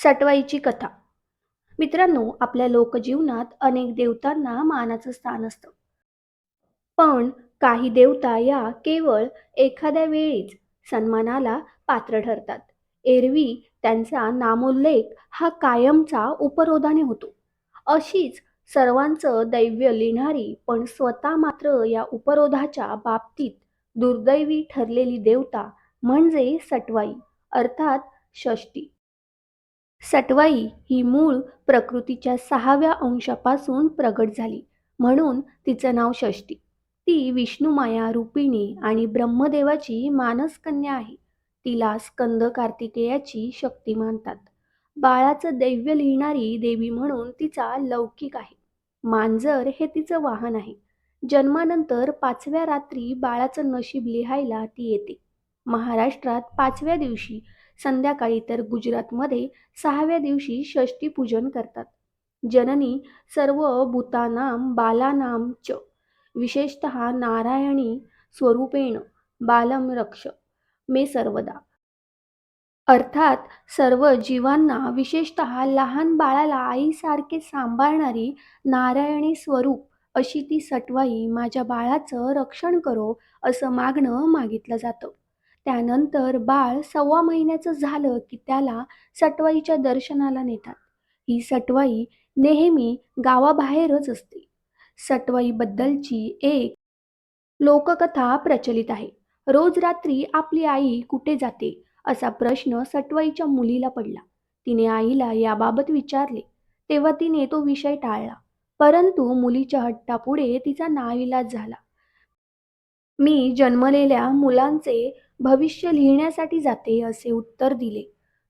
सटवाईची कथा. मित्रांनो, आपल्या लोकजीवनात अनेक देवतांना मानाचं स्थान असतं. पण काही देवता या केवळ एखाद्या वेळीच सन्मानाला पात्र ठरतात. एरवी त्यांचा नामोल्लेख हा कायमचा उपरोधाने होतो. अशीच सर्वांचं दैव्य लिहिणारी पण स्वतः मात्र या उपरोधाच्या बाबतीत दुर्दैवी ठरलेली देवता म्हणजे सटवाई अर्थात षष्ठी. सटवाई ही मूळ प्रकृतीच्या 6व्या अंशापासून प्रगट झाली म्हणून तिचं नाव षष्ठी. ती विष्णुमाया रूपिणी आणि ब्रह्मदेवाची मानसकन्या आहे. तिला स्कंद कार्तिकेयाची शक्ती मानतात. बाळाचं दैव्य लिहिणारी देवी म्हणून तिचा लौकिक आहे. मांजर हे तिचं वाहन आहे. जन्मानंतर 5व्या रात्री बाळाचं नशीब लिहायला ती येते. महाराष्ट्रात 5व्या दिवशी संध्याकाळी तर गुजरातमध्ये 6व्या दिवशी षष्ठी पूजन करतात. जननी सर्व भूतानां बालानां च विशेषतः नारायणी स्वरूपेण बालम रक्ष मे सर्वदा. अर्थात सर्व जीवांना विशेषतः लहान बाळाला आईसारखे सांभाळणारी नारायणी स्वरूप अशी ती सटवाई माझ्या बाळाचं रक्षण करो असं मागणं मागितलं जातं. त्यानंतर बाळ 1.25 महिन्याचं झालं की त्याला सटवाईच्या दर्शनाला नेतात. ही सटवाई नेहमी गावाबाहेरच असते. सटवाईबद्दलची एक लोककथा प्रचलित आहे. रोज रात्री आपली आई कुठे जाते असा प्रश्न सटवाईच्या मुलीला पडला. तिने आईला याबाबत विचारले तेव्हा तिने तो विषय टाळला. परंतु मुलीच्या हट्टापुढे तिचा नाईलाज झाला. मी जन्मलेल्या मुलांचे भविष्य लिहिण्यासाठी जाते असे उत्तर दिले.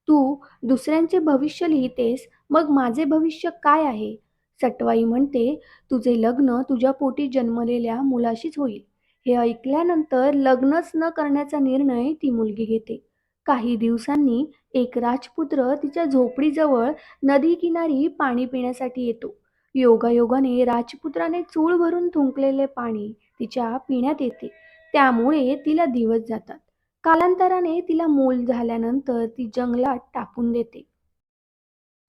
तू दुसऱ्यांचे भविष्य लिहितेस, मग माझे भविष्य काय आहे? सटवाई म्हणते, तुझे लग्न तुझ्या पोटी जन्मलेल्या मुलाशीच होईल. हे ऐकल्यानंतर लग्नच न करण्याचा निर्णय ती मुलगी घेते. काही दिवसांनी एक राजपुत्र तिच्या झोपडीजवळ नदीकिनारी पाणी पिण्यासाठी येतो. योगायोगाने राजपुत्राने चूळ भरून थुंकलेले पाणी तिच्या पिण्यात येते. त्यामुळे तिला दिवस जातात. कालांतराने तिला मूल झाल्यानंतर ती जंगलात टाकून देते.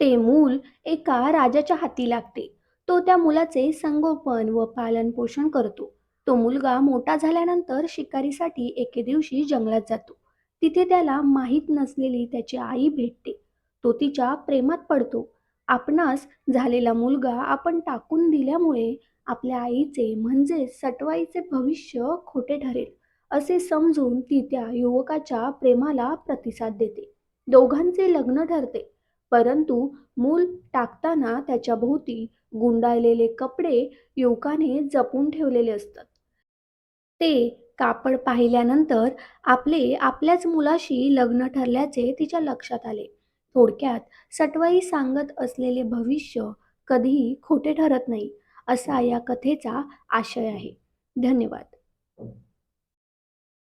ते मूल एका राजाच्या हाती लागते. तो त्या मुलाचे संगोपन व पालनपोषण करतो. तो मुलगा मोठा झाल्यानंतर शिकारीसाठी एके दिवशी जंगलात जातो. तिथे त्याला माहीत नसलेली त्याची आई भेटते. तो तिच्या प्रेमात पडतो. आपणास झालेला मुलगा आपण टाकून दिल्यामुळे आपल्या आईचे म्हणजे सटवाईचे भविष्य खोटे ठरेल असे समजून ती त्या युवकाच्या प्रेमाला प्रतिसाद देते. दोघांचे लग्न ठरते. परंतु मूल टाकताना त्याच्या भोवती गुंडाळलेले कपडे युवकाने जपून ठेवलेले असतात. ते कापड पाहिल्यानंतर आपल्याच मुलाशी लग्न ठरल्याचे तिच्या लक्षात आले. थोडक्यात सटवाई सांगत असलेले भविष्य कधीही खोटे ठरत नाही असा या कथेचा आशय आहे. धन्यवाद.